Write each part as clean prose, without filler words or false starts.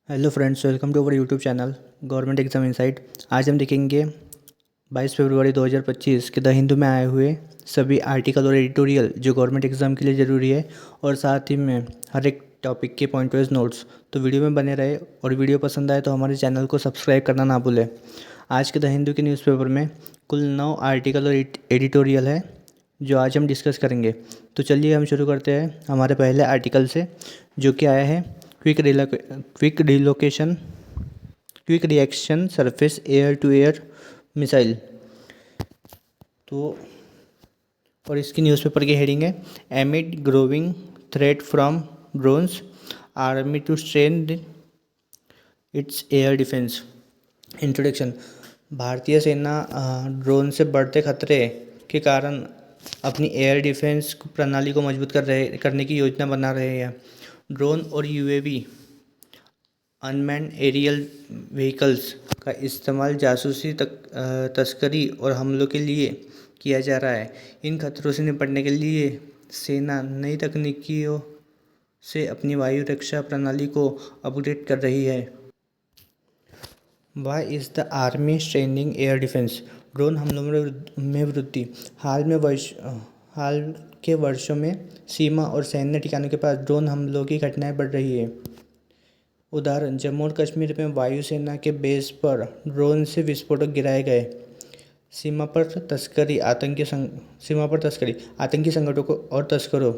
Hello friends, welcome to our YouTube channel government exam insight. आज हम देखेंगे 22 फरवरी 2025 के द हिंदू में आए हुए सभी आर्टिकल और एडिटोरियल जो गवर्नमेंट एग्जाम के लिए ज़रूरी है, और साथ ही में हर एक टॉपिक के पॉइंट वाइज नोट्स। तो वीडियो में बने रहे, और वीडियो पसंद आए तो हमारे चैनल को सब्सक्राइब करना ना भूलें। आज के द हिंदू के न्यूज़पेपर में कुल 9 आर्टिकल और एडिटोरियल है जो आज हम डिस्कस करेंगे। तो चलिए हम शुरू करते हैं हमारे पहले आर्टिकल से, जो कि आया है quick reaction surface air to air missile. तो और इसकी न्यूज़पेपर की हेडिंग है amid growing threat from drones army to strain its air defence. Introduction. भारतीय सेना ड्रोन से बढ़ते खतरे के कारण अपनी एयर डिफेंस प्रणाली को मजबूत करने की योजना बना रहे हैं। ड्रोन और यूएवी अनमैन्ड एरियल व्हीकल्स का इस्तेमाल जासूसी तस्करी और हमलों के लिए किया जा रहा है। इन खतरों से निपटने के लिए सेना नई तकनीकियों से अपनी वायु रक्षा प्रणाली को अपग्रेड कर रही है। Why is the army straining air defence? Drone हमलों में वृद्धि। हाल के वर्षों में सीमा और सैन्य ठिकानों के पास ड्रोन हमलों की घटनाएं बढ़ रही है। उदाहरण, जम्मू और कश्मीर में वायुसेना के बेस पर ड्रोन से विस्फोटक गिराए गए। सीमा पर तस्करी आतंकी संगठनों और तस्करों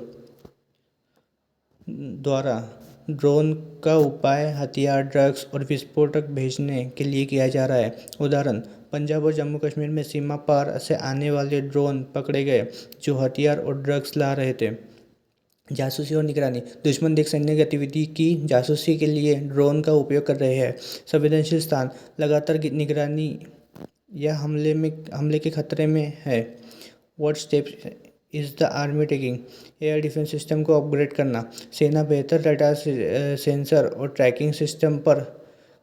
द्वारा ड्रोन का उपाय हथियार, ड्रग्स और विस्फोटक भेजने के लिए किया जा रहा है। उदाहरण, पंजाब और जम्मू कश्मीर में सीमा पार से आने वाले ड्रोन पकड़े गए जो हथियार और ड्रग्स ला रहे थे। जासूसी और निगरानी। दुश्मन देश सैन्य गतिविधि की जासूसी के लिए ड्रोन का उपयोग कर रहे हैं। संवेदनशील स्थान लगातार निगरानी या हमले के खतरे में है। What steps is the army taking? Air defence system को अपग्रेड करना। सेना बेहतर रडार सेंसर और ट्रैकिंग सिस्टम पर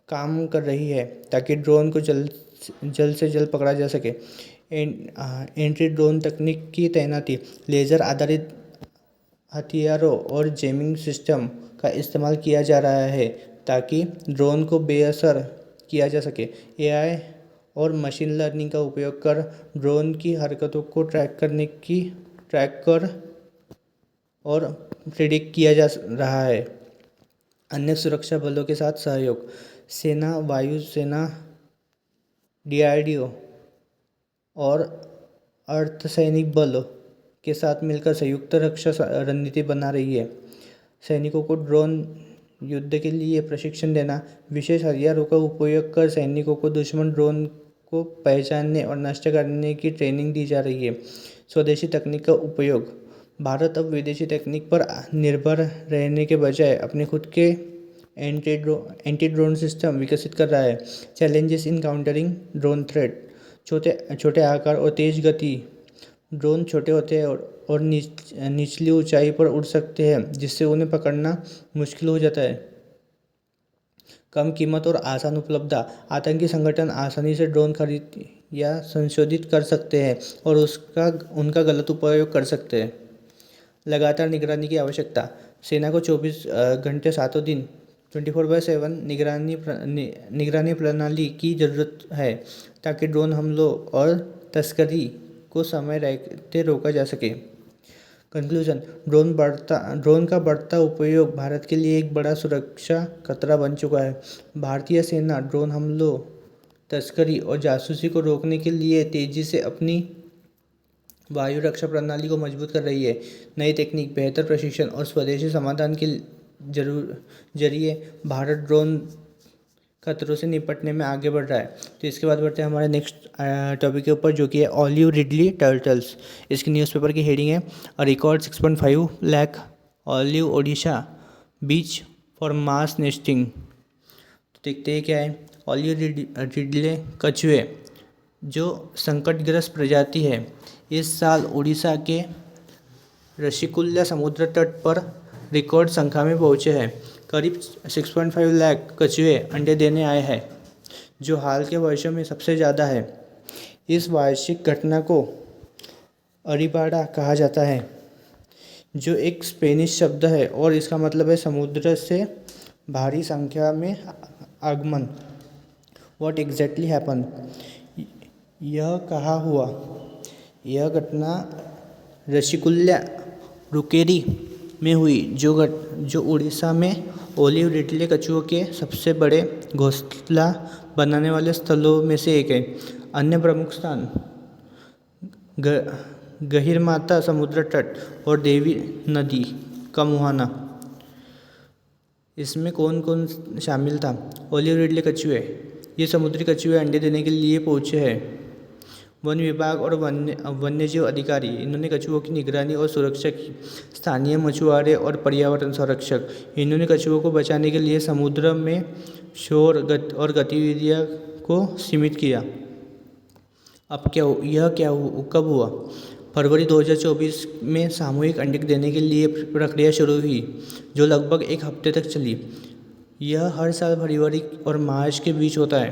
काम कर रही है ताकि ड्रोन को जल्द से जल्द पकड़ा जा सके। एंटी ड्रोन तकनीक की तैनाती। लेज़र आधारित हथियारों और जैमिंग सिस्टम का इस्तेमाल किया जा रहा है ताकि ड्रोन को बेअसर किया जा सके। एआई और मशीन लर्निंग का उपयोग कर ड्रोन की हरकतों को ट्रैक कर और प्रिडिक्ट किया जा रहा है। अन्य सुरक्षा बलों के साथ सहयोग। सेना, वायुसेना, डीआरडीओ और अर्धसैनिक बलों के साथ मिलकर संयुक्त रक्षा रणनीति बना रही है। सैनिकों को ड्रोन युद्ध के लिए प्रशिक्षण देना। विशेष हथियारों का उपयोग कर सैनिकों को दुश्मन ड्रोन को पहचानने और नष्ट करने की ट्रेनिंग दी जा रही है। स्वदेशी तकनीक का उपयोग। भारत अब विदेशी तकनीक पर निर्भर रहने के बजाय अपने खुद के एंटी ड्रोन सिस्टम विकसित कर रहा है। Challenges in countering drone threat. छोटे आकार और तेज गति। ड्रोन छोटे होते हैं और निचली ऊंचाई पर उड़ सकते हैं, जिससे उन्हें पकड़ना मुश्किल हो जाता है। कम कीमत और आसान उपलब्धता। आतंकी संगठन आसानी से ड्रोन खरीद या संशोधित कर सकते हैं और उनका गलत उपयोग कर सकते हैं। लगातार निगरानी की आवश्यकता। सेना को 24 घंटे 7 दिन 24/7 निगरानी प्रणाली की ज़रूरत है ताकि ड्रोन हमलों और तस्करी को समय रहते रोका जा सके। कंक्लूजन। ड्रोन का बढ़ता उपयोग भारत के लिए एक बड़ा सुरक्षा खतरा बन चुका है। भारतीय सेना ड्रोन हमलों, तस्करी और जासूसी को रोकने के लिए तेजी से अपनी वायु रक्षा प्रणाली को मजबूत कर रही है। नई तकनीक, बेहतर प्रशिक्षण और स्वदेशी समाधान के जरिए भारत ड्रोन खतरों से निपटने में आगे बढ़ रहा है। तो इसके बाद बढ़ते हैं हमारे नेक्स्ट टॉपिक के ऊपर, जो कि है ऑलिव रिडली टर्टल्स। इसकी न्यूज़पेपर की हेडिंग है a record 6.5 lakh olive Odisha beach for mass nesting. तो देखते हैं क्या है। ऑलिव रिडले कछुए जो संकटग्रस्त प्रजाति है, इस साल उड़ीसा के ऋषिकुल्या समुद्र तट पर रिकॉर्ड संख्या में पहुँचे हैं। करीब 6.5 लाख कछुए अंडे देने आए हैं, जो हाल के वर्षों में सबसे ज़्यादा है। इस वार्षिक घटना को अरीबाड़ा कहा जाता है, जो एक स्पेनिश शब्द है और इसका मतलब है समुद्र से भारी संख्या में आगमन। What exactly happened? यह कहाँ हुआ? यह घटना ऋषिकुल्या रुकेरी में हुई, जो उड़ीसा में ओलिव रिडले कछुओं के सबसे बड़े घोंसला बनाने वाले स्थलों में से एक है। अन्य प्रमुख स्थान गहिरमाथा समुद्र तट और देवी नदी का मुहाना। इसमें कौन कौन शामिल था? ओलिव रिडले कछुए, ये समुद्री कछुए अंडे देने के लिए पहुँचे हैं। वन विभाग और वन्यजीव अधिकारी, इन्होंने कछुओं की निगरानी और सुरक्षा की। स्थानीय मछुआरे और पर्यावरण संरक्षक, इन्होंने कछुओं को बचाने के लिए समुद्र में शोर और गतिविधियों को सीमित किया। अब कब हुआ? फरवरी 2024 में सामूहिक अंडे देने के लिए प्रक्रिया शुरू हुई, जो लगभग एक हफ्ते तक चली। यह हर साल फरवरी और मार्च के बीच होता है।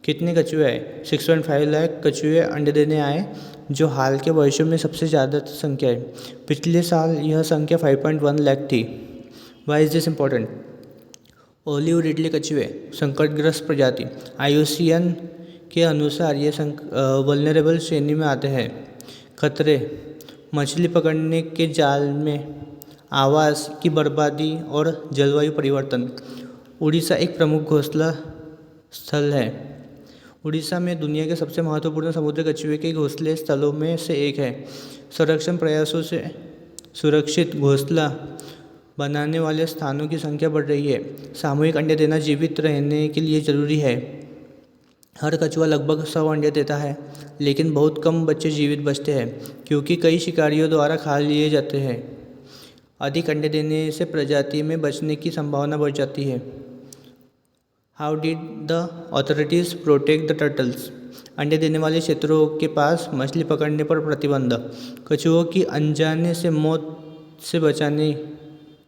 कितने कछुए आए? 6.5 लाख कछुए अंडे देने आए, जो हाल के वर्षों में सबसे ज़्यादा संख्या है। पिछले साल यह संख्या 5.1 लाख थी। Why is this important? Olive ridley कछुए संकटग्रस्त प्रजाति। IUCN के अनुसार ये वल्नरेबल श्रेणी में आते हैं। खतरे: मछली पकड़ने के जाल में आवास की बर्बादी और जलवायु परिवर्तन। उड़ीसा एक प्रमुख घोंसला स्थल है। उड़ीसा में दुनिया के सबसे महत्वपूर्ण समुद्री कछुए के घोंसले स्थलों में से एक है। संरक्षण प्रयासों से सुरक्षित घोंसला बनाने वाले स्थानों की संख्या बढ़ रही है। सामूहिक अंडे देना जीवित रहने के लिए जरूरी है। हर कछुआ लगभग 100 अंडे देता है, लेकिन बहुत कम बच्चे जीवित बचते हैं, क्योंकि कई शिकारियों द्वारा खा लिए जाते हैं। अधिक अंडे देने से प्रजाति में बचने की संभावना बढ़ जाती है। How did the authorities protect the turtles? अंडे देने वाले क्षेत्रों के पास मछली पकड़ने पर प्रतिबंध। कछुओं की अनजाने से मौत से बचाने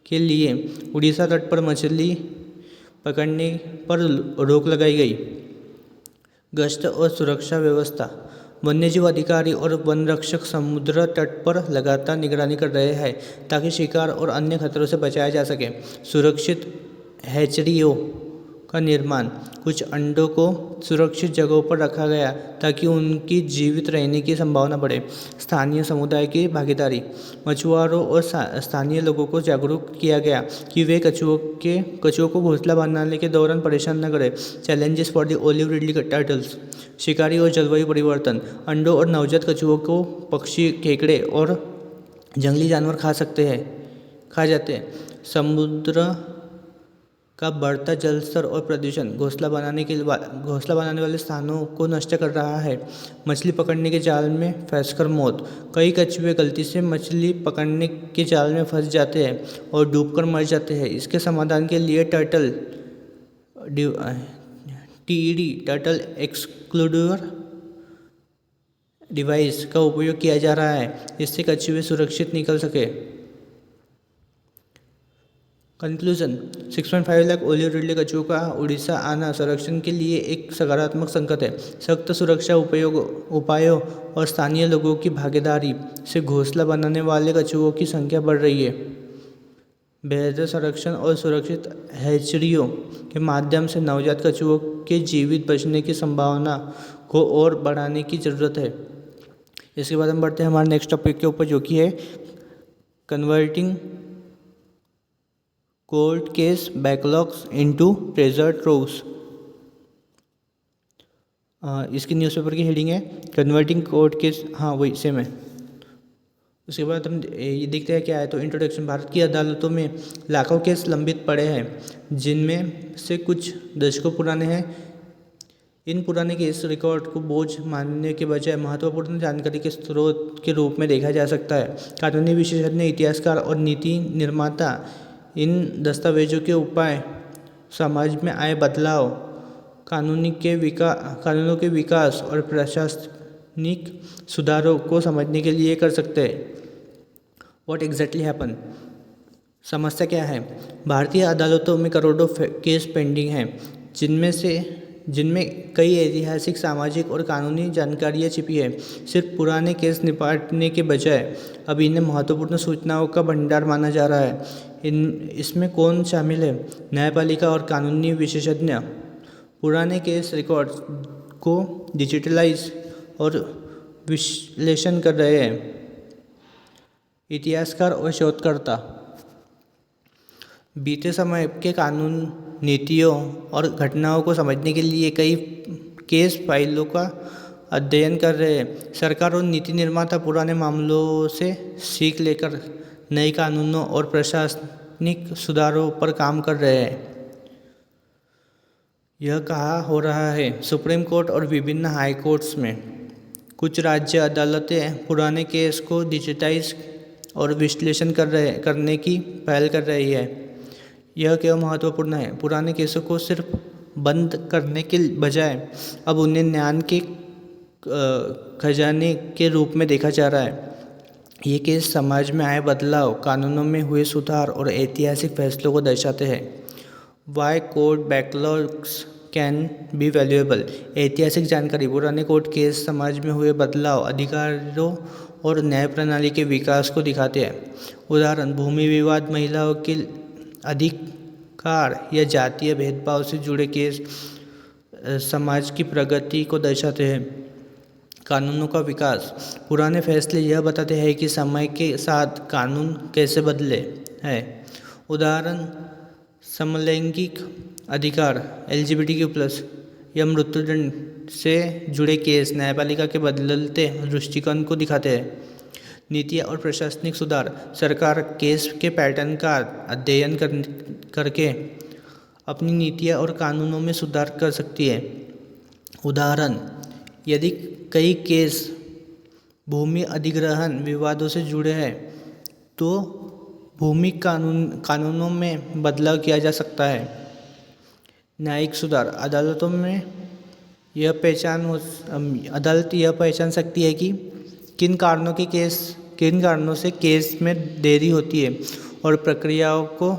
के लिए उड़ीसा तट पर मछली पकड़ने पर रोक लगाई गई। गश्त और सुरक्षा व्यवस्था: वन्यजीव अधिकारी और वन रक्षक समुद्र तट पर लगातार निगरानी कर रहे हैं, ताकि शिकार और अन्य खतरों से बचाया जा सके। सुरक्षित हैचरियों का निर्माण: कुछ अंडों को सुरक्षित जगहों पर रखा गया ताकि उनकी जीवित रहने की संभावना बढ़े। स्थानीय समुदाय की भागीदारी: मछुआरों और स्थानीय लोगों को जागरूक किया गया कि वे कछुओं को घोंसला बनाने के दौरान परेशान न करें। Challenges for the olive Ridley turtles: शिकारी और जलवायु परिवर्तन। अंडों और नवजात कछुओं को पक्षी, केकड़े और जंगली जानवर खा जाते हैं। समुद्र का बढ़ता जल स्तर और प्रदूषण घोंसला बनाने वाले स्थानों को नष्ट कर रहा है। मछली पकड़ने के जाल में फंसकर मौत: कई कछुए गलती से मछली पकड़ने के जाल में फंस जाते हैं और डूबकर मर जाते हैं। इसके समाधान के लिए TED टर्टल एक्सक्लूडर डिवाइस का उपयोग किया जा रहा है, इससे कछुए सुरक्षित निकल सके। कंक्लूजन: 6.5 लाख ओलिव रिडले कछुओं का उड़ीसा आना संरक्षण के लिए एक सकारात्मक संकेत है। सख्त सुरक्षा उपायों और स्थानीय लोगों की भागीदारी से घोंसला बनाने वाले कछुओं की संख्या बढ़ रही है। बेहतर संरक्षण और सुरक्षित हैचरियों के माध्यम से नवजात कछुओं के जीवित बचने की संभावना को और बढ़ाने की ज़रूरत है। इसके बाद हम बढ़ते हैं हमारे नेक्स्ट टॉपिक के ऊपर, जो कि है converting court case backlogs into treasure troves. इसकी न्यूज़पेपर की हेडिंग है कन्वर्टिंग कोर्ट केस, हाँ वही सेम है। उसके बाद हम ये देखते हैं क्या है। तो इंट्रोडक्शन: भारत की अदालतों में लाखों केस लंबित पड़े हैं, जिनमें से कुछ दशकों पुराने हैं। इन पुराने केस रिकॉर्ड को बोझ मानने के बजाय महत्वपूर्ण जानकारी के स्रोत के रूप में देखा जा सकता है। कानूनी विशेषज्ञ, इतिहासकार और नीति निर्माता इन दस्तावेजों के उपाय समाज में आए बदलाव, कानूनों के विकास और प्रशासनिक सुधारों को समझने के लिए कर सकते हैं। What exactly happen? समस्या क्या है? भारतीय अदालतों में करोड़ों केस पेंडिंग हैं, जिनमें कई ऐतिहासिक, सामाजिक और कानूनी जानकारियाँ छिपी है। सिर्फ पुराने केस निपटाने के बजाय अब इन्हें महत्वपूर्ण सूचनाओं का भंडार माना जा रहा है। इसमें कौन शामिल है? न्यायपालिका और कानूनी विशेषज्ञ पुराने केस रिकॉर्ड को डिजिटलाइज और विश्लेषण कर रहे हैं। इतिहासकार और शोधकर्ता बीते समय के कानून, नीतियों और घटनाओं को समझने के लिए कई केस फाइलों का अध्ययन कर रहे हैं। सरकार और नीति निर्माता पुराने मामलों से सीख लेकर नए कानूनों और प्रशासनिक सुधारों पर काम कर रहे हैं। यह कहा हो रहा है सुप्रीम कोर्ट और विभिन्न हाई कोर्ट्स में कुछ राज्य अदालतें पुराने केस को डिजिटाइज और विश्लेषण करने की पहल कर रही है। यह क्यों महत्वपूर्ण है? पुराने केसों को सिर्फ बंद करने के बजाय अब उन्हें ज्ञान के खजाने के रूप में देखा जा रहा है। ये केस समाज में आए बदलाव, कानूनों में हुए सुधार और ऐतिहासिक फैसलों को दर्शाते हैं। Why court backlogs can be valuable. ऐतिहासिक जानकारी पुराने कोर्ट केस समाज में हुए बदलाव, अधिकारों और न्याय प्रणाली के विकास को दिखाते हैं। उदाहरण, भूमि विवाद, महिलाओं के अधिकार या जातीय भेदभाव से जुड़े केस समाज की प्रगति को दर्शाते हैं। कानूनों का विकास, पुराने फैसले यह बताते हैं कि समय के साथ कानून कैसे बदले हैं। उदाहरण, समलैंगिक अधिकार, LGBTQ+ या मृत्युदंड से जुड़े केस न्यायपालिका के बदलते दृष्टिकोण को दिखाते हैं। नीतियाँ और प्रशासनिक सुधार, सरकार केस के पैटर्न का अध्ययन करके अपनी नीतियाँ और कानूनों में सुधार कर सकती है। उदाहरण, यदि कई केस भूमि अधिग्रहण विवादों से जुड़े हैं तो भूमि कानूनों में बदलाव किया जा सकता है। न्यायिक सुधार, अदालत यह पहचान सकती है कि किन कारणों से केस में देरी होती है और प्रक्रियाओं को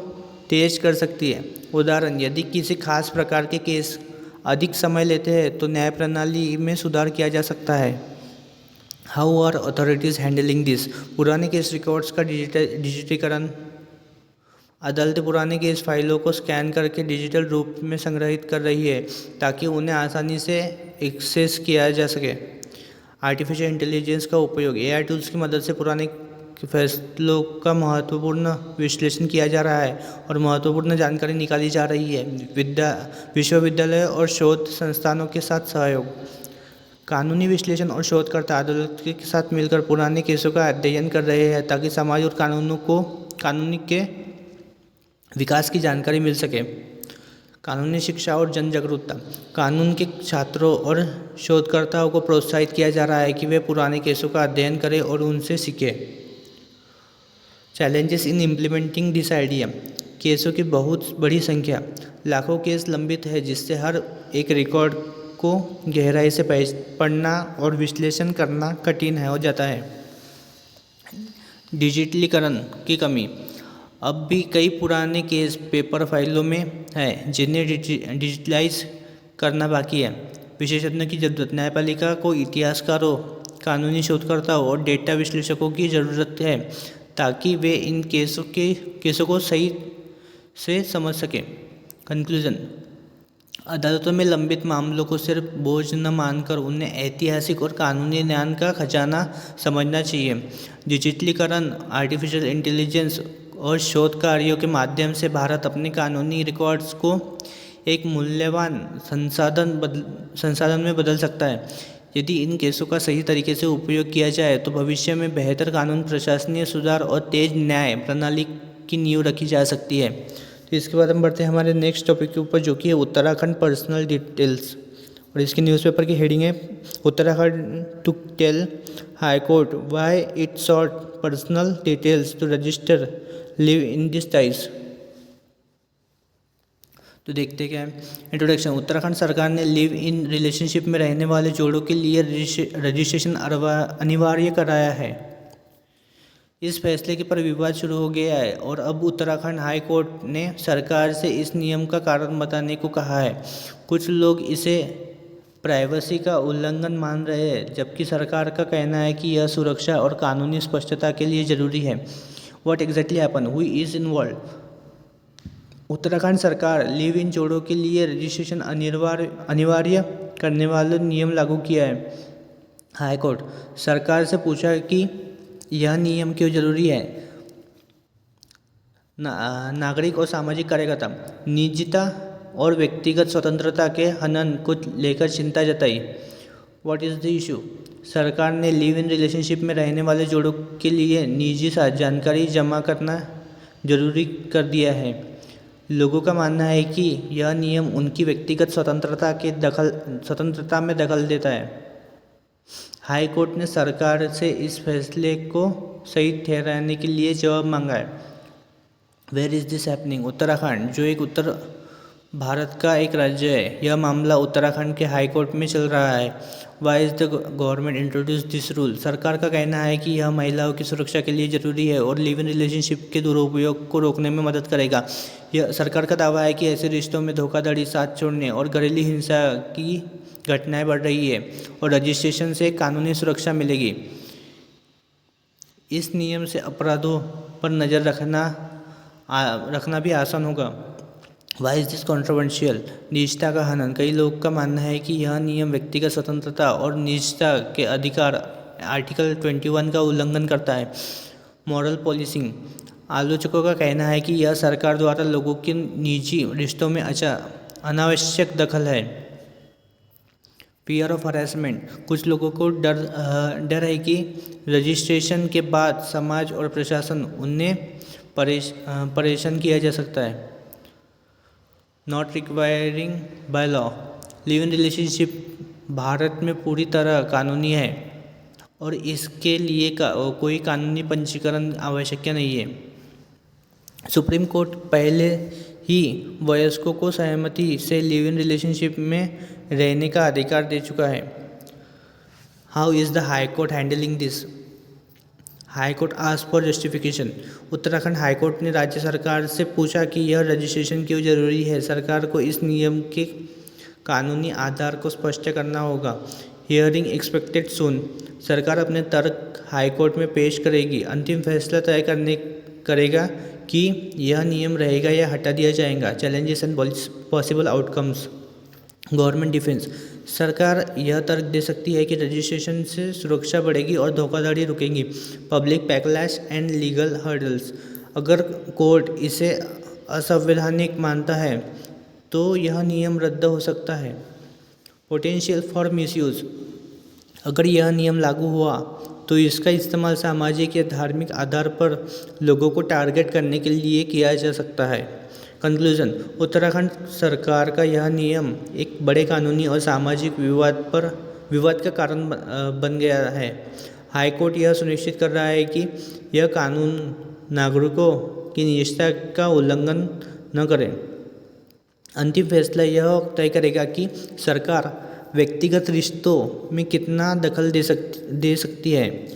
तेज कर सकती है। उदाहरण, यदि किसी खास प्रकार के केस अधिक समय लेते हैं तो न्याय प्रणाली में सुधार किया जा सकता है। How are authorities handling this? पुराने केस रिकॉर्ड्स का डिजिटीकरण, अदालतें पुराने केस फाइलों को स्कैन करके डिजिटल रूप में संग्रहित कर रही है ताकि उन्हें आसानी से एक्सेस किया जा सके। आर्टिफिशियल इंटेलिजेंस का उपयोग, AI टूल्स की मदद से पुराने फैसलों का महत्वपूर्ण विश्लेषण किया जा रहा है और महत्वपूर्ण जानकारी निकाली जा रही है। विश्वविद्यालय और शोध संस्थानों के साथ सहयोग, कानूनी विश्लेषण और शोधकर्ता अदालत के साथ मिलकर पुराने केसों का अध्ययन कर रहे हैं ताकि समाज और कानूनी के विकास की जानकारी मिल सके। कानूनी शिक्षा और जन जागरूकता, कानून के छात्रों और शोधकर्ताओं को प्रोत्साहित किया जा रहा है कि वे पुराने केसों का अध्ययन करें और उनसे सीखें। Challenges in implementing this idea, केसों की बहुत बड़ी संख्या, लाखों केस लंबित है जिससे हर एक रिकॉर्ड को गहराई से पढ़ना और विश्लेषण करना कठिन हो जाता है। डिजिटलीकरण की कमी, अब भी कई पुराने केस पेपर फाइलों में हैं जिन्हें डिजिटलाइज करना बाकी है। विशेषज्ञों की जरूरत, न्यायपालिका को इतिहासकारों, कानूनी शोधकर्ताओं और डेटा विश्लेषकों की ज़रूरत है ताकि वे इन केसों को सही से समझ सकें। कंक्लूजन, अदालतों में लंबित मामलों को सिर्फ बोझ न मानकर उन्हें ऐतिहासिक और कानूनी ज्ञान का खजाना समझना चाहिए। डिजिटलीकरण, आर्टिफिशियल इंटेलिजेंस और शोध कार्यों के माध्यम से भारत अपने कानूनी रिकॉर्ड्स को एक मूल्यवान संसाधन में बदल सकता है। यदि इन केसों का सही तरीके से उपयोग किया जाए तो भविष्य में बेहतर कानून, प्रशासनिक सुधार और तेज न्याय प्रणाली की नींव रखी जा सकती है। तो इसके बाद हम बढ़ते हैं हमारे नेक्स्ट टॉपिक के ऊपर, जो कि है उत्तराखंड पर्सनल डिटेल्स। और इसकी न्यूज़पेपर की हेडिंग है Uttarakhand to tell high court why it sought personal details to register live in this ties. तो देखते क्या है। इंट्रोडक्शन, उत्तराखंड सरकार ने लिव इन रिलेशनशिप में रहने वाले जोड़ों के लिए रजिस्ट्रेशन अनिवार्य कराया है। इस फैसले के पर विवाद शुरू हो गया है और अब उत्तराखंड हाई कोर्ट ने सरकार से इस नियम का कारण बताने को कहा है। कुछ लोग इसे प्राइवेसी का उल्लंघन मान रहे हैं, जबकि सरकार का कहना है कि यह सुरक्षा और कानूनी स्पष्टता के लिए ज़रूरी है। What exactly happen, who is involve. Uttarakhand सरकार लिव इन जोड़ों के लिए रजिस्ट्रेशन अनिवार्य करने वाला नियम लागू किया है। हाई कोर्ट सरकार से पूछा कि यह नियम क्यों जरूरी है। नागरिक और सामाजिक कार्यकर्ता निजता और व्यक्तिगत स्वतंत्रता के हनन को लेकर चिंता जताई। What is the issue. सरकार ने लिव इन रिलेशनशिप में रहने वाले जोड़ों के लिए निजी जानकारी जमा करना जरूरी कर दिया है। लोगों का मानना है कि यह नियम उनकी व्यक्तिगत स्वतंत्रता में दखल देता है। हाई कोर्ट ने सरकार से इस फैसले को सही ठहराने के लिए जवाब मांगा है। Where is this happening. Uttarakhand, जो एक उत्तर भारत का एक राज्य है, यह मामला उत्तराखंड के हाई कोर्ट में चल रहा है। Why is the government introduce this rule. सरकार का कहना है कि यह महिलाओं की सुरक्षा के लिए जरूरी है और लिव इन रिलेशनशिप के दुरुपयोग को रोकने में मदद करेगा। यह सरकार का दावा है कि ऐसे रिश्तों में धोखाधड़ी, साथ छोड़ने और घरेलू हिंसा की घटनाएं बढ़ रही है और रजिस्ट्रेशन से कानूनी सुरक्षा मिलेगी। इस नियम से अपराधों पर नज़र रखना भी आसान होगा। Why is this controversial. निजता का हनन। कई लोगों का मानना है कि यह नियम व्यक्तिगत स्वतंत्रता और निजता के अधिकार आर्टिकल 21 का उल्लंघन करता है। Moral policing. आलोचकों का कहना है कि यह सरकार द्वारा लोगों के निजी रिश्तों में अनावश्यक दखल है। Fear of harassment. कुछ लोगों को डर है कि रजिस्ट्रेशन के बाद समाज और प्रशासन उन्हें परेशान किया जा सकता है। Not requiring by law. Live in relationship Bharat में पूरी तरह कानूनी है और इसके लिए कोई कानूनी पंजीकरण आवश्यक नहीं है। सुप्रीम कोर्ट पहले ही वयस्कों को सहमति से लिव इन रिलेशनशिप में रहने का अधिकार दे चुका है। How is the high court handling this. High court ask for justification. Uttarakhand high court ने राज्य सरकार से पूछा कि यह रजिस्ट्रेशन क्यों जरूरी है। सरकार को इस नियम के कानूनी आधार को स्पष्ट करना होगा। हियरिंग एक्सपेक्टेड सून। सरकार अपने तर्क हाई कोर्ट में पेश करेगी। अंतिम फैसला तय करेगा कि यह नियम रहेगा या हटा दिया जाएगा। Challenges and possible outcomes. Government defence. सरकार यह तर्क दे सकती है कि रजिस्ट्रेशन से सुरक्षा बढ़ेगी और धोखाधड़ी रुकेगी। Public backlash and legal hurdles. अगर कोर्ट इसे असंवैधानिक मानता है तो यह नियम रद्द हो सकता है। Potential for misuse. अगर यह नियम लागू हुआ तो इसका इस्तेमाल सामाजिक या धार्मिक आधार पर लोगों को टारगेट करने के लिए किया जा सकता है। कंक्लूजन। उत्तराखंड सरकार का यह नियम एक बड़े कानूनी और सामाजिक विवाद का कारण बन गया है। हाई कोर्ट यह सुनिश्चित कर रहा है कि यह कानून नागरिकों की निजता का उल्लंघन न करे। अंतिम फैसला यह तय करेगा कि सरकार व्यक्तिगत रिश्तों में कितना दखल दे सकती है।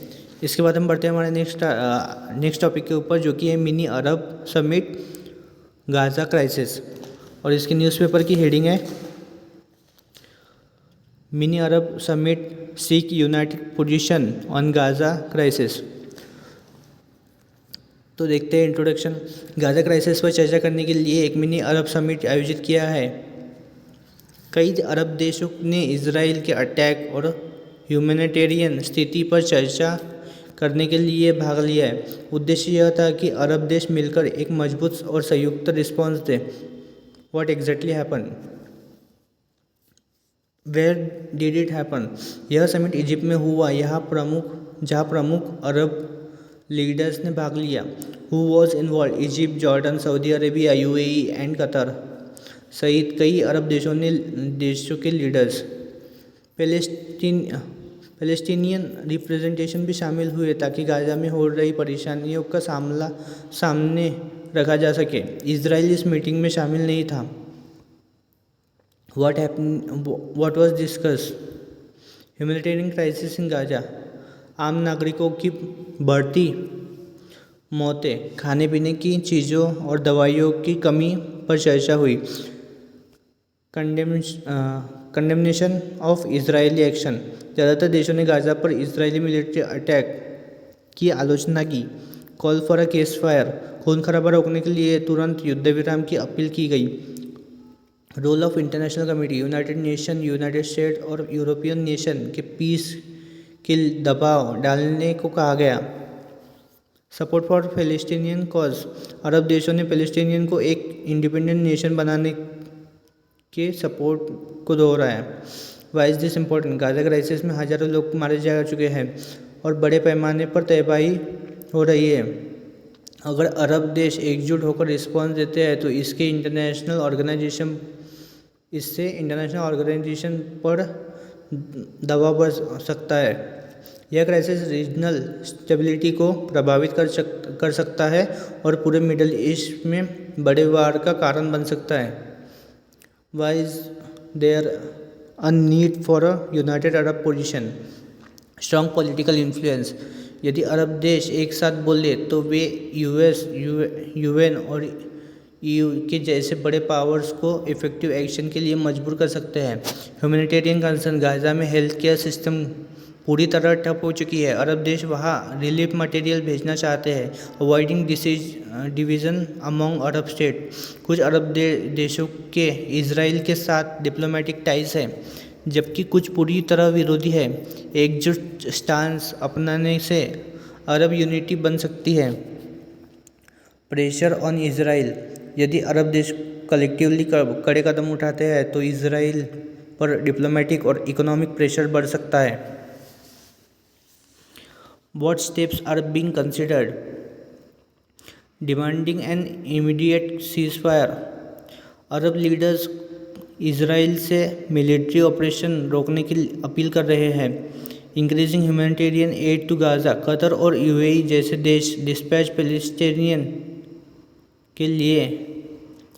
इसके बाद हम बढ़ते हैं हमारे नेक्स्ट टॉपिक के ऊपर, जो कि है मिनी अरब समिट गाज़ा क्राइसिस। और इसकी न्यूज़पेपर की हेडिंग है mini Arab summit seek United position on Gaza crisis. तो देखते हैं इंट्रोडक्शन। गाज़ा क्राइसिस पर चर्चा करने के लिए एक मिनी अरब समिट आयोजित किया है। कई अरब देशों ने इजराइल के अटैक और ह्यूमैनिटेरियन स्थिति पर चर्चा करने के लिए भाग लिया है। उद्देश्य यह था कि अरब देश मिलकर एक मजबूत और संयुक्त रिस्पॉन्स दें। What exactly happen. Where did it happen. यह समिट इजिप्ट में हुआ, जहाँ प्रमुख अरब लीडर्स ने भाग लिया। Who was involve. Egypt, Jordan, Saudi Arabia, UAE and Qatar सहित कई अरब देशों के लीडर्स। पैलेस्टीनियन रिप्रेजेंटेशन भी शामिल हुए ताकि गाज़ा में हो रही परेशानियों का सामने रखा जा सके। इजराइल इस मीटिंग में शामिल नहीं था। What was discuss. Humanitarian crisis in Gaza. आम नागरिकों की बढ़ती मौतें, खाने पीने की चीज़ों और दवाइयों की कमी पर चर्चा हुई। Condemnation of Israeli action. ज़्यादातर देशों ने गाज़ा पर इजरायली मिलिट्री अटैक की आलोचना की। Call for a case fire, खून खराबा रोकने के लिए तुरंत युद्ध विराम की अपील की गई। Role of international committee, United Nation, United State और यूरोपियन नेशन के पीस के दबाव डालने को कहा गया। सपोर्ट फॉर पैलेस्टीनियन कॉज, अरब देशों ने पैलेस्टीनियन को एक इंडिपेंडेंट नेशन बनाने के सपोर्ट को दोहराया। Why is this important, Gaza crisis में हज़ारों लोग मारे जा चुके हैं और बड़े पैमाने पर तबाही हो रही है। अगर अरब देश एकजुट होकर रिस्पॉन्स देते हैं तो इससे इंटरनेशनल ऑर्गेनाइजेशन पर दबाव बढ़ सकता है। यह क्राइसिस रीजनल स्टेबिलिटी को प्रभावित कर सकता है और पूरे मिडल ईस्ट में बड़े वार का कारण बन सकता है। Why is there a need for a united Arab position, strong political influence, यदि अरब देश एक साथ बोले तो वे यूएस, यूएन और ईयू के जैसे बड़े पावर्स को इफेक्टिव एक्शन के लिए मजबूर कर सकते हैं। ह्यूमैनिटेरियन कंसर्न, गाज़ा में हेल्थ केयर सिस्टम पूरी तरह ठप हो चुकी है। अरब देश वहां रिलीफ मटेरियल भेजना चाहते हैं। अवॉइडिंग डिवीज़न अमॉन्ग अरब स्टेट, कुछ अरब देशों के इजराइल के साथ डिप्लोमेटिक टाइज है जबकि कुछ पूरी तरह विरोधी है। एकजुट स्टांस अपनाने से अरब यूनिटी बन सकती है। प्रेशर ऑन इजराइल, यदि अरब देश कलेक्टिवली कड़े कदम उठाते हैं तो इजराइल पर डिप्लोमेटिक और इकोनॉमिक प्रेशर बढ़ सकता है। What steps are being considered? Demanding an immediate ceasefire. अरब लीडर्स इजराइल से मिलिट्री ऑपरेशन रोकने की अपील कर रहे हैं। Increasing humanitarian aid to Gaza, Qatar और यूएई जैसे देश डिस्पैच पैलेस्टीनियन के लिए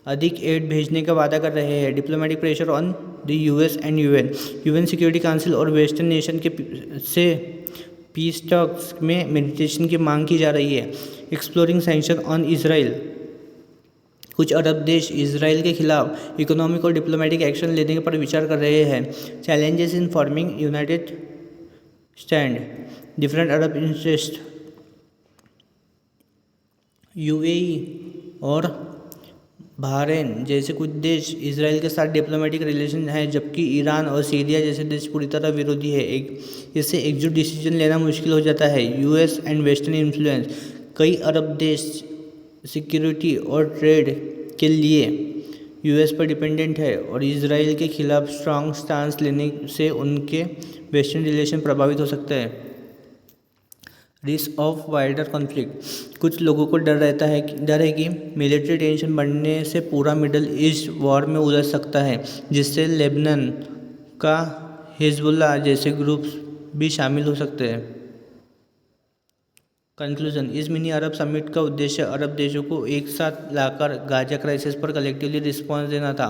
अधिक एड भेजने का वादा कर रहे हैं। Diplomatic pressure on the US and UN security council और वेस्टर्न नेशन के से पीस टॉक्स में मेडिटेशन की मांग की जा रही है। एक्सप्लोरिंग सैंक्शन ऑन इजराइल, कुछ अरब देश इजराइल के खिलाफ इकोनॉमिक और डिप्लोमेटिक एक्शन लेने पर विचार कर रहे हैं। Challenges in forming United stand, different Arab interest, UAE और बहरीन जैसे कुछ देश इजराइल के साथ डिप्लोमेटिक रिलेशन है जबकि ईरान और सीरिया जैसे देश पूरी तरह विरोधी है। इससे एकजुट डिसीजन लेना मुश्किल हो जाता है। यूएस एंड वेस्टर्न इन्फ्लुएंस, कई अरब देश सिक्योरिटी और ट्रेड के लिए यूएस पर डिपेंडेंट है और इजराइल के खिलाफ स्ट्रांग स्टांस लेने से उनके वेस्टर्न रिलेशन प्रभावित हो सकते हैं। रिस्क ऑफ वाइडर कॉन्फ्लिक्ट, कुछ लोगों को डर है कि मिलिट्री टेंशन बढ़ने से पूरा मिडल ईस्ट वॉर में उलझ सकता है जिससे लेबनान का हिजबुल्लाह जैसे ग्रुप्स भी शामिल हो सकते हैं। कंक्लूजन, इस मिनी अरब समिट का उद्देश्य अरब देशों को एक साथ लाकर गाजा क्राइसिस पर कलेक्टिवली रिस्पॉन्स देना था।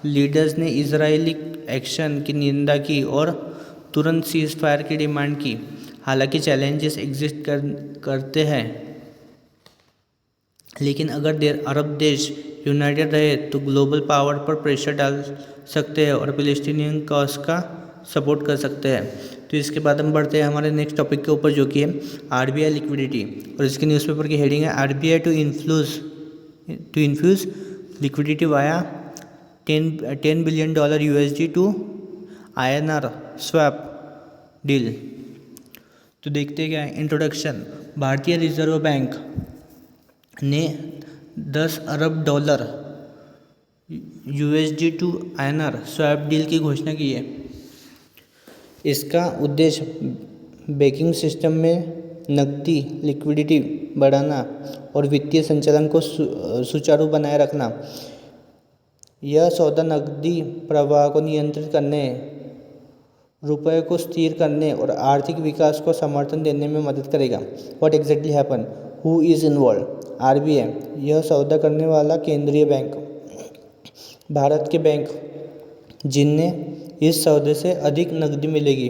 लीडर्स ने इजरायली एक्शन की निंदा की और तुरंत सीज फायर की डिमांड की। हालांकि चैलेंजेस एग्जिस्ट करते हैं लेकिन अगर अरब देश यूनाइटेड रहे तो ग्लोबल पावर पर प्रेशर डाल सकते हैं और पैलेस्टीनियन कॉज का सपोर्ट कर सकते हैं। तो इसके बाद हम बढ़ते हैं हमारे नेक्स्ट टॉपिक के ऊपर जो कि है आरबीआई लिक्विडिटी, और इसके न्यूज़पेपर की हेडिंग है RBI to infuse liquidity via $10 billion USD to INR swap deal. तो देखते क्या है। इंट्रोडक्शन, भारतीय रिजर्व बैंक ने $10 अरब USD to INR swap deal की घोषणा की है। इसका उद्देश्य बैंकिंग सिस्टम में नकदी लिक्विडिटी बढ़ाना और वित्तीय संचालन को सुचारू बनाए रखना। यह सौदा नकदी प्रवाह को नियंत्रित करने, रुपये को स्थिर करने और आर्थिक विकास को समर्थन देने में मदद करेगा। What exactly happen, who is involve? RBI, यह सौदा करने वाला केंद्रीय बैंक, भारत के बैंक जिन्हें इस सौदे से अधिक नकदी मिलेगी,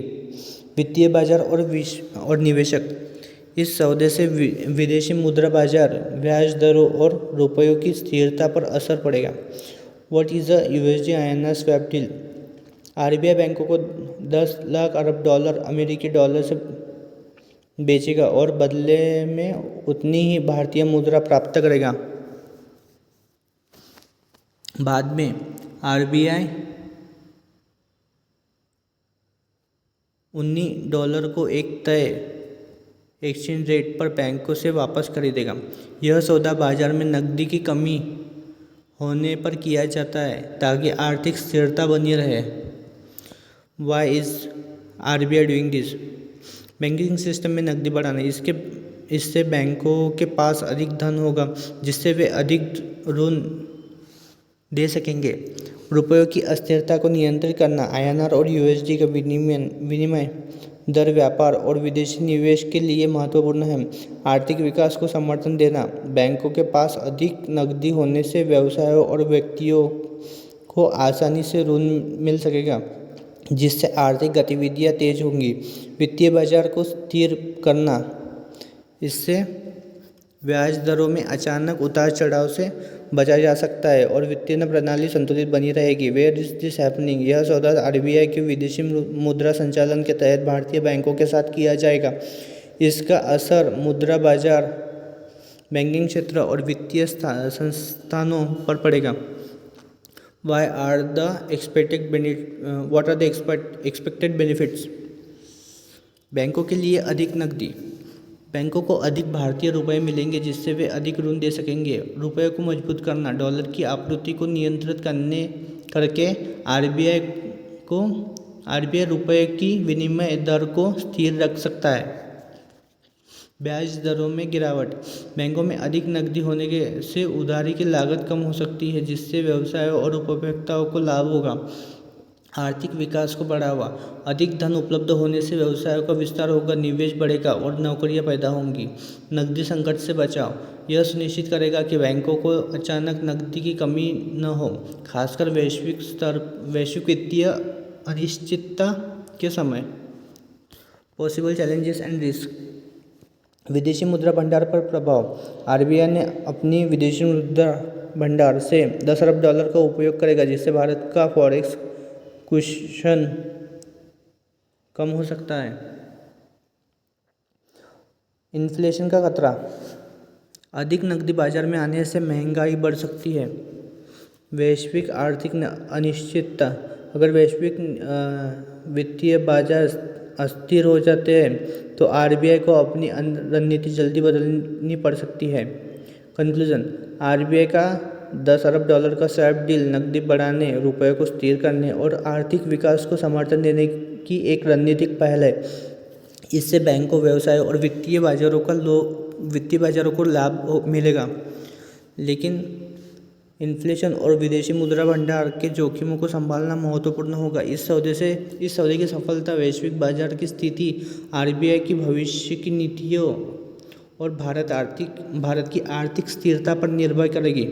वित्तीय बाजार और निवेशक। इस सौदे से विदेशी मुद्रा बाजार, ब्याज दरों और रुपयों की स्थिरता पर असर पड़ेगा। What is a USD INR swap deal? RBI बैंकों को $10 लाख अरब अमेरिकी डॉलर से बेचेगा और बदले में उतनी ही भारतीय मुद्रा प्राप्त करेगा। बाद में आरबीआई $19 को एक तय एक्सचेंज रेट पर बैंकों से वापस खरीदेगा। यह सौदा बाजार में नकदी की कमी होने पर किया जाता है ताकि आर्थिक स्थिरता बनी रहे। Why is RBI doing this? Banking system में नकदी बढ़ाना, इससे बैंकों के पास अधिक धन होगा जिससे वे अधिक ऋण दे सकेंगे। रुपयों की अस्थिरता को नियंत्रित करना, आईएनआर और यूएसडी का विनिमय दर व्यापार और विदेशी निवेश के लिए महत्वपूर्ण है। आर्थिक विकास को समर्थन देना, बैंकों के पास अधिक नकदी होने से व्यवसायों और व्यक्तियों को आसानी से ऋण मिल सकेगा जिससे आर्थिक गतिविधियां तेज होंगी। वित्तीय बाजार को स्थिर करना, इससे ब्याज दरों में अचानक उतार चढ़ाव से बचा जा सकता है और वित्तीय प्रणाली संतुलित बनी रहेगी। Where is this happening? यह सौदा आरबीआई के विदेशी मुद्रा संचालन के तहत भारतीय बैंकों के साथ किया जाएगा। इसका असर मुद्रा बाजार, बैंकिंग क्षेत्र और वित्तीय संस्थानों पर पड़ेगा। What are the expected benefits? बैंकों के लिए अधिक नकदी, बैंकों को अधिक भारतीय रुपए मिलेंगे जिससे वे अधिक ऋण दे सकेंगे। रुपये को मजबूत करना, डॉलर की आपूर्ति को नियंत्रित करके आरबीआई रुपये की विनिमय दर को स्थिर रख सकता है। ब्याज दरों में गिरावट, बैंकों में अधिक नकदी होने से उधारी की लागत कम हो सकती है जिससे व्यवसायों और उपभोक्ताओं को लाभ होगा। आर्थिक विकास को बढ़ावा, अधिक धन उपलब्ध होने से व्यवसायों का विस्तार होगा, निवेश बढ़ेगा और नौकरियां पैदा होंगी। नकदी संकट से बचाव, यह सुनिश्चित करेगा कि बैंकों को अचानक नकदी की कमी न हो, खासकर वैश्विक वित्तीय अनिश्चितता के समय। पॉसिबल चैलेंजेस एंड रिस्क, विदेशी मुद्रा भंडार पर प्रभाव, आरबीआई ने अपनी विदेशी मुद्रा भंडार से $10 अरब का उपयोग करेगा जिससे भारत का फॉरेक्स कुशन कम हो सकता है। इन्फ्लेशन का खतरा, अधिक नकदी बाजार में आने से महंगाई बढ़ सकती है। वैश्विक आर्थिक अनिश्चितता, अगर वैश्विक वित्तीय बाजार अस्थिर हो जाते हैं तो आरबीआई को अपनी रणनीति जल्दी बदलनी पड़ सकती है। कंक्लूजन, आरबीआई का $10 अरब का स्वैप डील नकदी बढ़ाने, रुपये को स्थिर करने और आर्थिक विकास को समर्थन देने की एक रणनीतिक पहल है। इससे बैंकों, व्यवसायों और वित्तीय बाजारों को लाभ मिलेगा, लेकिन इन्फ्लेशन और विदेशी मुद्रा भंडार के जोखिमों को संभालना महत्वपूर्ण होगा। इस सौदे की सफलता वैश्विक बाजार की स्थिति, आरबीआई की भविष्य की नीतियों और भारत की आर्थिक स्थिरता पर निर्भर करेगी।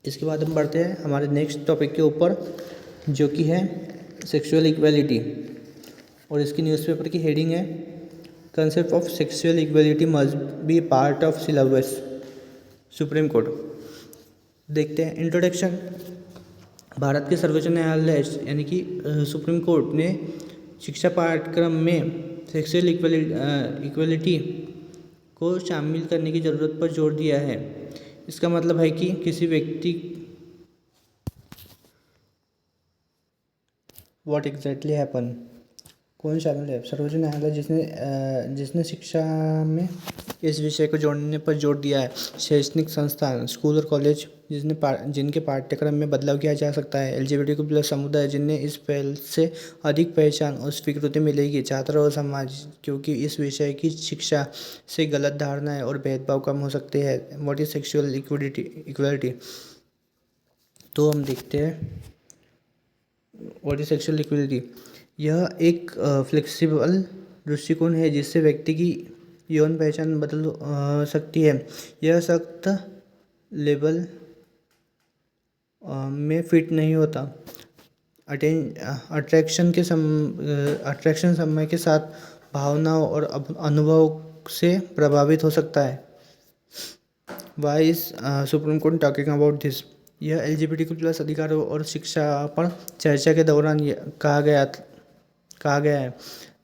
इसके बाद हम बढ़ते हैं हमारे नेक्स्ट टॉपिक के ऊपर, जो कि है सेक्सुअल इक्वलिटी, और इसकी न्यूज़पेपर की हेडिंग है concept of sexual equality must be part of syllabus, supreme court. देखते हैं इंट्रोडक्शन। भारत के सर्वोच्च न्यायालय यानी कि सुप्रीम कोर्ट ने शिक्षा पाठ्यक्रम में सेक्सुअल इक्वलिटी को शामिल करने की ज़रूरत पर जोर दिया है। इसका मतलब है कि किसी व्यक्ति व्हाट एग्जैक्टली हैपन, कौन शामिल है? सर्वोच्च न्यायालय जिसने शिक्षा में इस विषय को जोड़ने पर जोर दिया है। शैक्षणिक संस्थान, स्कूल और कॉलेज जिनके पाठ्यक्रम में बदलाव किया जा सकता है। LGBTQ+ समुदाय जिन्हें इस पहल से अधिक पहचान और स्वीकृति मिलेगी। छात्र और समाज, क्योंकि इस विषय की शिक्षा से गलत धारणाएं और भेदभाव कम हो सकते हैं। What is sexual equality? तो हम देखते हैं व्हाट इज सेक्सुअल इक्वलिटी। यह एक फ्लेक्सिबल दृष्टिकोण है जिससे व्यक्ति की यौन पहचान बदल सकती है। यह सख्त लेबल में फिट नहीं होता। अट्रैक्शन समय के साथ भावनाओं और अनुभव से प्रभावित हो सकता है। Why is supreme court talking about this? यह LGBTQ+ अधिकारों और शिक्षा पर चर्चा के दौरान कहा गया है।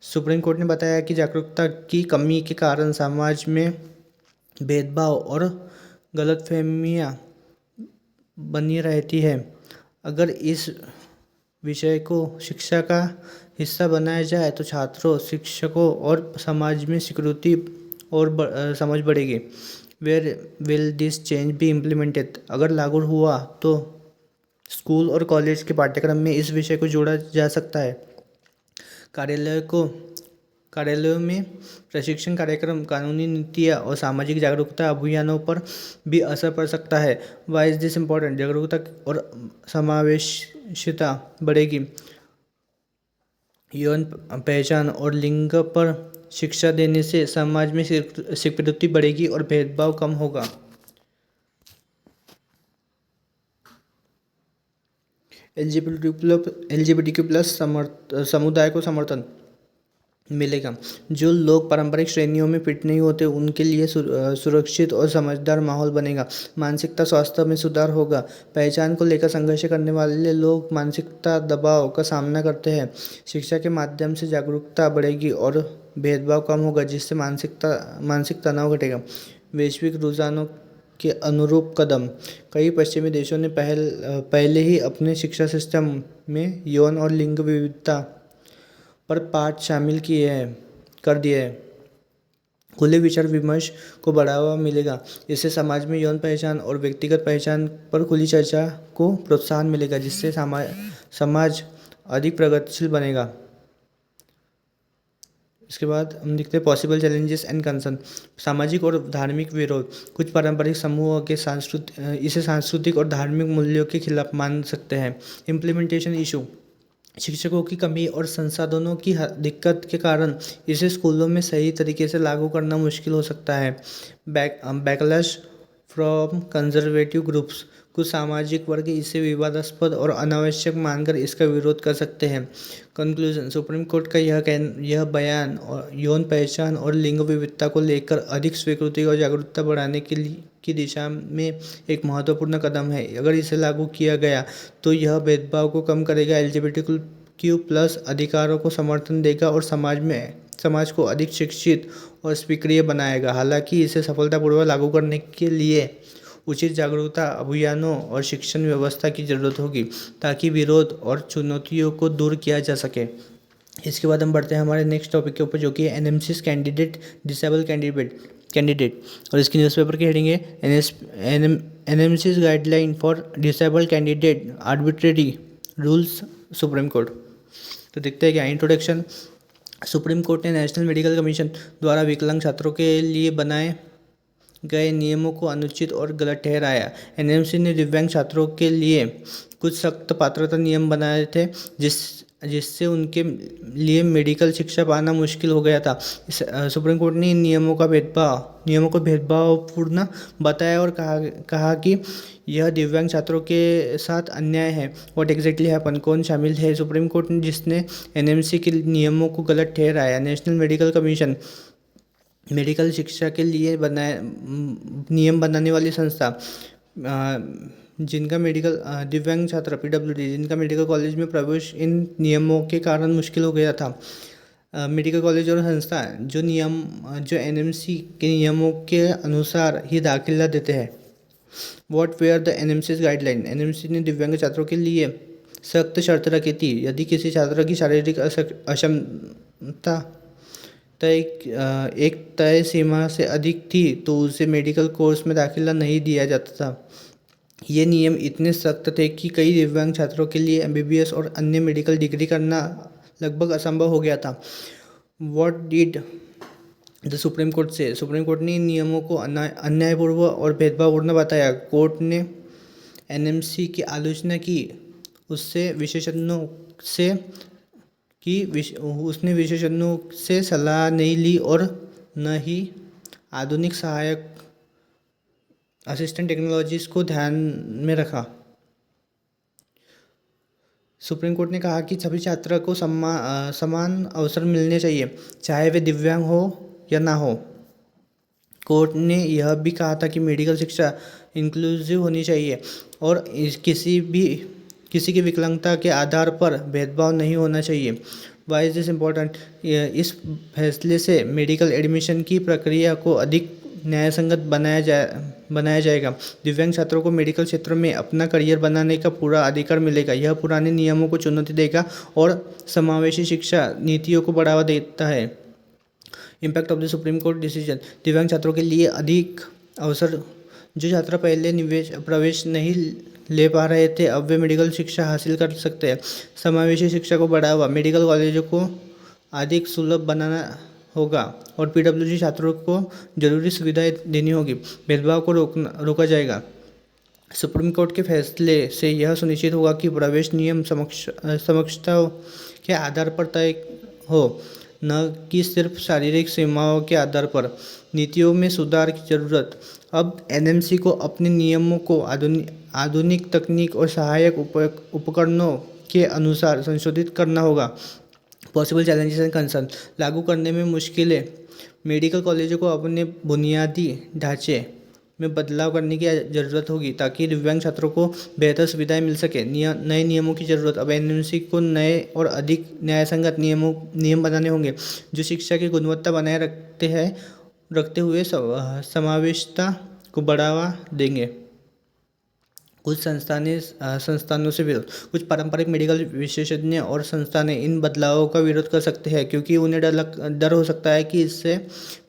सुप्रीम कोर्ट ने बताया कि जागरूकता की कमी के कारण समाज में भेदभाव और गलतफहमियां बनी रहती है। अगर इस विषय को शिक्षा का हिस्सा बनाया जाए तो छात्रों, शिक्षकों और समाज में स्वीकृति और समझ बढ़ेगी। Where will this change be implemented? अगर लागू हुआ तो स्कूल और कॉलेज के पाठ्यक्रम में इस विषय को जोड़ा जा सकता है। कार्यालयों में प्रशिक्षण कार्यक्रम, कानूनी नीतियाँ और सामाजिक जागरूकता अभियानों पर भी असर पड़ सकता है। Why is this important? जागरूकता और समावेशिता बढ़ेगी। यौन पहचान और लिंग पर शिक्षा देने से समाज में स्वीकृति बढ़ेगी और भेदभाव कम होगा। LGBTQ+ समुदाय को समर्थन मिलेगा। जो लोग पारंपरिक श्रेणियों में फिट नहीं होते उनके लिए सुरक्षित और समझदार माहौल बनेगा। मानसिकता स्वास्थ्य में सुधार होगा। पहचान को लेकर संघर्ष करने वाले लोग मानसिकता दबाव का सामना करते हैं। शिक्षा के माध्यम से जागरूकता बढ़ेगी और भेदभाव कम होगा, जिससे मानसिक तनाव घटेगा। वैश्विक रुझानों के अनुरूप कदम। कई पश्चिमी देशों ने पहले ही अपने शिक्षा सिस्टम में यौन और लिंग विविधता पर पाठ शामिल कर दिए हैं। खुले विचार विमर्श को बढ़ावा मिलेगा। इससे समाज में यौन पहचान और व्यक्तिगत पहचान पर खुली चर्चा को प्रोत्साहन मिलेगा, जिससे समाज अधिक प्रगतिशील बनेगा। इसके बाद हम देखते हैं पॉसिबल चैलेंजेस एंड कंसर्न। सामाजिक और धार्मिक विरोध। कुछ पारंपरिक समूह के इसे सांस्कृतिक और धार्मिक मूल्यों के खिलाफ मान सकते हैं। Implementation issue. शिक्षकों की कमी और संसाधनों की दिक्कत के कारण इसे स्कूलों में सही तरीके से लागू करना मुश्किल हो सकता है। Backlash from conservative groups. कुछ सामाजिक वर्ग इसे विवादास्पद और अनावश्यक मानकर इसका विरोध कर सकते हैं। कंक्लूजन। सुप्रीम कोर्ट का यह बयान यौन पहचान और लिंग विविधता को लेकर अधिक स्वीकृति और जागरूकता बढ़ाने की दिशा में एक महत्वपूर्ण कदम है। अगर इसे लागू किया गया तो यह भेदभाव को कम करेगा, LGBTQ+ अधिकारों को समर्थन देगा और समाज को अधिक शिक्षित और स्वीकार्य बनाएगा। हालांकि इसे सफलतापूर्वक लागू करने के लिए उचित जागरूकता अभियानों और शिक्षण व्यवस्था की जरूरत होगी, ताकि विरोध और चुनौतियों को दूर किया जा सके। इसके बाद हम बढ़ते हैं हमारे नेक्स्ट टॉपिक के ऊपर, जो कि है NMC's डिसेबल कैंडिडेट। और इसकी न्यूज़पेपर की हेडिंग है NMC's guideline for disable candidate arbitrary rules supreme court. तो देखते हैं क्या इंट्रोडक्शन। सुप्रीम कोर्ट ने नेशनल मेडिकल कमीशन द्वारा विकलांग छात्रों के लिए बनाए गए नियमों को अनुचित और गलत ठहराया। NMC ने दिव्यांग छात्रों के लिए कुछ सख्त पात्रता नियम बनाए थे, जिससे उनके लिए मेडिकल शिक्षा पाना मुश्किल हो गया था। सुप्रीम कोर्ट ने इन नियमों को भेदभावपूर्ण बताया और कहा कि यह दिव्यांग छात्रों के साथ अन्याय है। What exactly happen? कौन शामिल है सुप्रीम कोर्ट ने जिसने NMC के नियमों को गलत ठहराया? नेशनल मेडिकल कमीशन मेडिकल शिक्षा के लिए नियम बनाने वाली संस्था, जिनका दिव्यांग छात्र PWD जिनका मेडिकल कॉलेज में प्रवेश इन नियमों के कारण मुश्किल हो गया था। मेडिकल कॉलेज और संस्था जो NMC के नियमों के अनुसार ही दाखिला देते हैं। What were the NMC's guideline? NMC ने दिव्यांग छात्रों के लिए सख्त शर्त रखी थी। यदि किसी छात्र की शारीरिक अक्षमता एक तय सीमा से अधिक थी तो उसे मेडिकल कोर्स में दाखिला नहीं दिया जाता था। ये नियम इतने सख्त थे कि कई दिव्यांग छात्रों के लिए MBBS और अन्य मेडिकल डिग्री करना लगभग असंभव हो गया था। What did the supreme court से? सुप्रीम कोर्ट ने इन नियमों को अन्यायपूर्ण और भेदभावपूर्ण बताया। कोर्ट ने NMC की आलोचना की। उसने विशेषज्ञों से सलाह नहीं ली और न ही आधुनिक सहायक असिस्टेंट टेक्नोलॉजीज को ध्यान में रखा। सुप्रीम कोर्ट ने कहा कि सभी छात्रों को समान अवसर मिलने चाहिए, चाहे वे दिव्यांग हो या ना हो। कोर्ट ने यह भी कहा था कि मेडिकल शिक्षा इंक्लूसिव होनी चाहिए और किसी की विकलांगता के आधार पर भेदभाव नहीं होना चाहिए। Why is this important? इस फैसले से मेडिकल एडमिशन की प्रक्रिया को अधिक न्यायसंगत बनाया जाएगा। दिव्यांग छात्रों को मेडिकल क्षेत्र में अपना करियर बनाने का पूरा अधिकार मिलेगा। यह पुराने नियमों को चुनौती देगा और समावेशी शिक्षा नीतियों को बढ़ावा देता है। Impact of the supreme court decision. दिव्यांग छात्रों के लिए अधिक अवसर। जो छात्र पहले प्रवेश नहीं ले पा रहे थे, अब वे मेडिकल शिक्षा हासिल कर सकते हैं। समावेशी शिक्षा को बढ़ावा। मेडिकल कॉलेजों को अधिक सुलभ बनाना होगा और पीडब्ल्यूडी छात्रों को जरूरी सुविधाएं देनी होगी। भेदभाव को रोका जाएगा। सुप्रीम कोर्ट के फैसले से यह सुनिश्चित होगा कि प्रवेश नियम समकक्षता के आधार पर तय हो, न कि सिर्फ शारीरिक सीमाओं के आधार पर। नीतियों में सुधार की जरूरत। अब एनएमसी को अपने नियमों को आधुनिक तकनीक और सहायक उपकरणों के अनुसार संशोधित करना होगा। Possible challenges and concern. लागू करने में मुश्किलें। मेडिकल कॉलेजों को अपने बुनियादी ढांचे में बदलाव करने की ज़रूरत होगी ताकि दिव्यांग छात्रों को बेहतर सुविधाएं मिल सके। नए नियमों की ज़रूरत। अब एनएमसी को नए और अधिक न्यायसंगत नियम बनाने होंगे जो शिक्षा की गुणवत्ता बनाए रखते हुए समावेशिता को बढ़ावा देंगे। कुछ संस्थानों से विरोध। कुछ पारंपरिक मेडिकल विशेषज्ञ और संस्थानें इन बदलावों का विरोध कर सकते हैं क्योंकि उन्हें डर हो सकता है कि इससे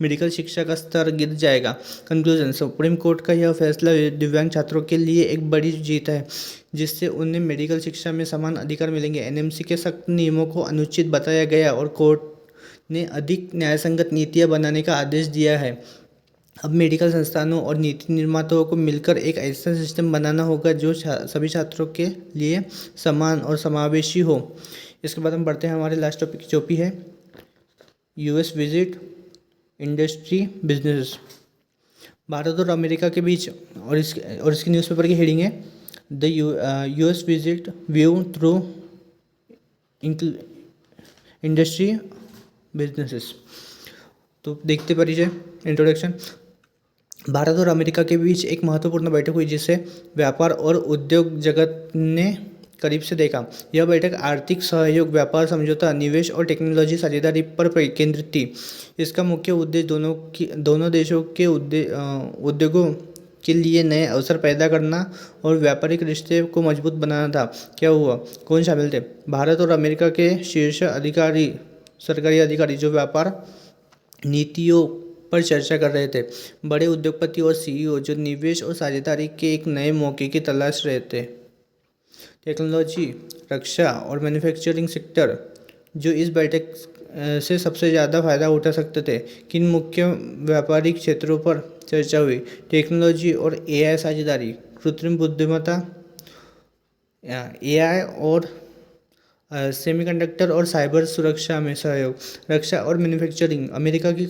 मेडिकल शिक्षा का स्तर गिर जाएगा। कंक्लूजन। सुप्रीम कोर्ट का यह फैसला दिव्यांग छात्रों के लिए एक बड़ी जीत है जिससे उन्हें मेडिकल शिक्षा में समान अधिकार मिलेंगे। एनएमसी के सख्त नियमों को अनुचित बताया गया और कोर्ट ने अधिक न्यायसंगत नीतियाँ बनाने का आदेश दिया है। अब मेडिकल संस्थानों और नीति निर्माताओं को मिलकर एक ऐसा सिस्टम बनाना होगा जो सभी छात्रों के लिए समान और समावेशी हो। इसके बाद हम बढ़ते हैं हमारे लास्ट टॉपिक जो भी है US visit, industry, business. Bharat और अमेरिका के बीच और इसकी न्यूज़पेपर की हेडिंग है the US visit view through industry businesses. तो देखते परिचय इंट्रोडक्शन। भारत और अमेरिका के बीच एक महत्वपूर्ण बैठक हुई जिसे व्यापार और उद्योग जगत ने करीब से देखा। यह बैठक आर्थिक सहयोग, व्यापार समझौता, निवेश और टेक्नोलॉजी साझेदारी पर केंद्रित थी। इसका मुख्य उद्देश्य दोनों देशों के उद्योगों के लिए नए अवसर पैदा करना और व्यापारिक रिश्ते को मजबूत बनाना था। क्या हुआ? कौन शामिल थे? भारत और अमेरिका के शीर्ष सरकारी अधिकारी जो व्यापार नीतियों पर चर्चा कर रहे थे। बड़े उद्योगपति और सीईओ जो निवेश और साझेदारी के एक नए मौके की तलाश रहे थे। टेक्नोलॉजी, रक्षा और मैन्युफैक्चरिंग सेक्टर जो इस बैठक से सबसे ज़्यादा फायदा उठा सकते थे। किन मुख्य व्यापारिक क्षेत्रों पर चर्चा हुई? टेक्नोलॉजी और एआई साझेदारी, कृत्रिम बुद्धिमत्ता, एआई और सेमीकंडक्टर और साइबर सुरक्षा में सहयोग। रक्षा और मैन्युफैक्चरिंग। अमेरिका की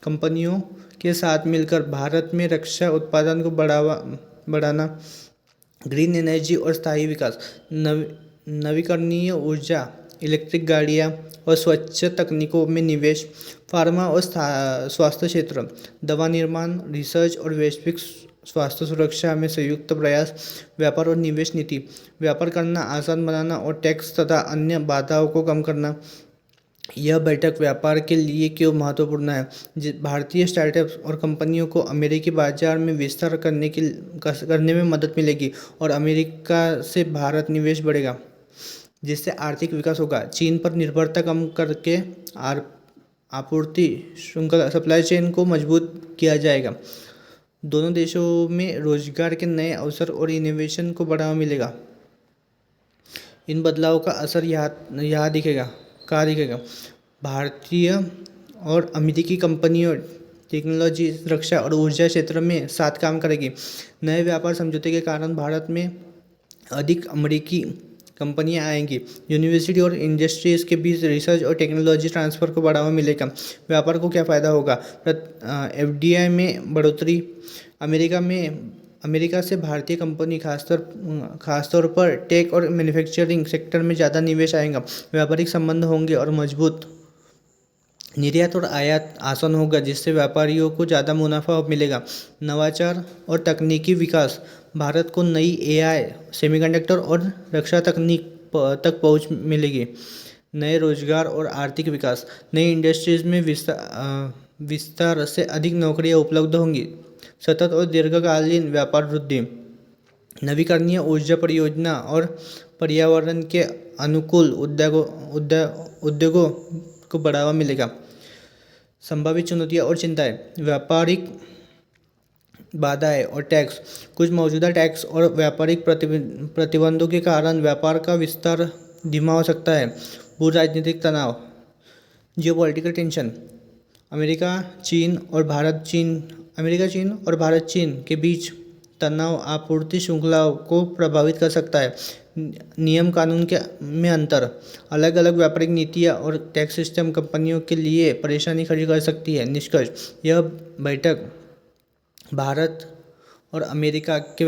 कंपनियों के साथ मिलकर भारत में रक्षा उत्पादन को बढ़ाना, ग्रीन एनर्जी और स्थायी विकास, नवीकरणीय ऊर्जा, इलेक्ट्रिक गाड़ियाँ और स्वच्छ तकनीकों में निवेश, फार्मा और स्वास्थ्य क्षेत्र, दवा निर्माण, रिसर्च और वैश्विक स्वास्थ्य सुरक्षा में संयुक्त प्रयास, व्यापार और निवेश नीति, व्यापार करना आसान बनाना और टैक्स तथा अन्य बाधाओं को कम करना। यह बैठक व्यापार के लिए क्यों महत्वपूर्ण है? भारतीय स्टार्टअप्स और कंपनियों को अमेरिकी बाजार में विस्तार करने में मदद मिलेगी और अमेरिका से भारत निवेश बढ़ेगा जिससे आर्थिक विकास होगा। चीन पर निर्भरता कम करके आपूर्ति श्रृंखला सप्लाई चेन को मजबूत किया जाएगा। दोनों देशों में रोजगार के नए अवसर और इनोवेशन को बढ़ावा मिलेगा। इन बदलावों का असर यहाँ दिखेगा। कहाँ दिखेगा? भारतीय और अमेरिकी कंपनियों टेक्नोलॉजी, रक्षा और ऊर्जा क्षेत्र में साथ काम करेगी। नए व्यापार समझौते के कारण भारत में अधिक अमेरिकी कंपनियां आएंगी। यूनिवर्सिटी और इंडस्ट्रीज के बीच रिसर्च और टेक्नोलॉजी ट्रांसफ़र को बढ़ावा मिलेगा। व्यापार को क्या फ़ायदा होगा? एफडीआई में बढ़ोतरी। अमेरिका से भारतीय कंपनी खासतौर पर टेक और मैन्युफैक्चरिंग सेक्टर में ज़्यादा निवेश आएगा। व्यापारिक संबंध होंगे और मजबूत। निर्यात और आयात आसान होगा जिससे व्यापारियों को ज़्यादा मुनाफा मिलेगा। नवाचार और तकनीकी विकास। भारत को नई एआई, सेमीकंडक्टर और रक्षा तकनीक तक पहुंच मिलेगी। नए रोजगार और आर्थिक विकास। नई इंडस्ट्रीज में विस्तार से अधिक नौकरियां उपलब्ध होंगी। सतत और दीर्घकालीन व्यापार वृद्धि। नवीकरणीय ऊर्जा परियोजना और पर्यावरण के अनुकूल उद्योगों को बढ़ावा मिलेगा। संभावित चुनौतियां और चिंताएं। व्यापारिक बाधाएं और टैक्स। कुछ मौजूदा टैक्स और व्यापारिक प्रतिबंधों के कारण व्यापार का विस्तार धीमा हो सकता है। भू राजनीतिक तनाव। Geopolitical tension. अमेरिका चीन और भारत चीन के बीच तनाव आपूर्ति श्रृंखलाओं को प्रभावित कर सकता है। नियम कानून में अंतर। अलग अलग व्यापारिक नीतियां और टैक्स सिस्टम कंपनियों के लिए परेशानी खड़ी कर सकती है। निष्कर्ष। यह बैठक भारत और अमेरिका के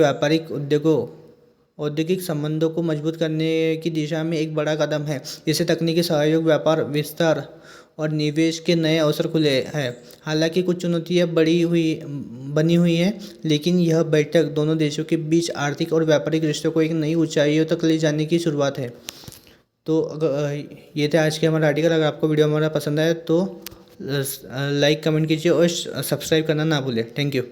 औद्योगिक संबंधों को मजबूत करने की दिशा में एक बड़ा कदम है। इससे तकनीकी सहयोग, व्यापार विस्तार और निवेश के नए अवसर खुले हैं। हालांकि कुछ चुनौतियां बनी हुई हैं, लेकिन यह बैठक दोनों देशों के बीच आर्थिक और व्यापारिक रिश्तों को एक नई ऊंचाइयों तक ले जाने की शुरुआत है। तो अगर ये थे आज के हमारा आर्टिकल। अगर आपको वीडियो हमारा पसंद आए तो लाइक कमेंट कीजिए और सब्सक्राइब करना ना भूलें। Thank you.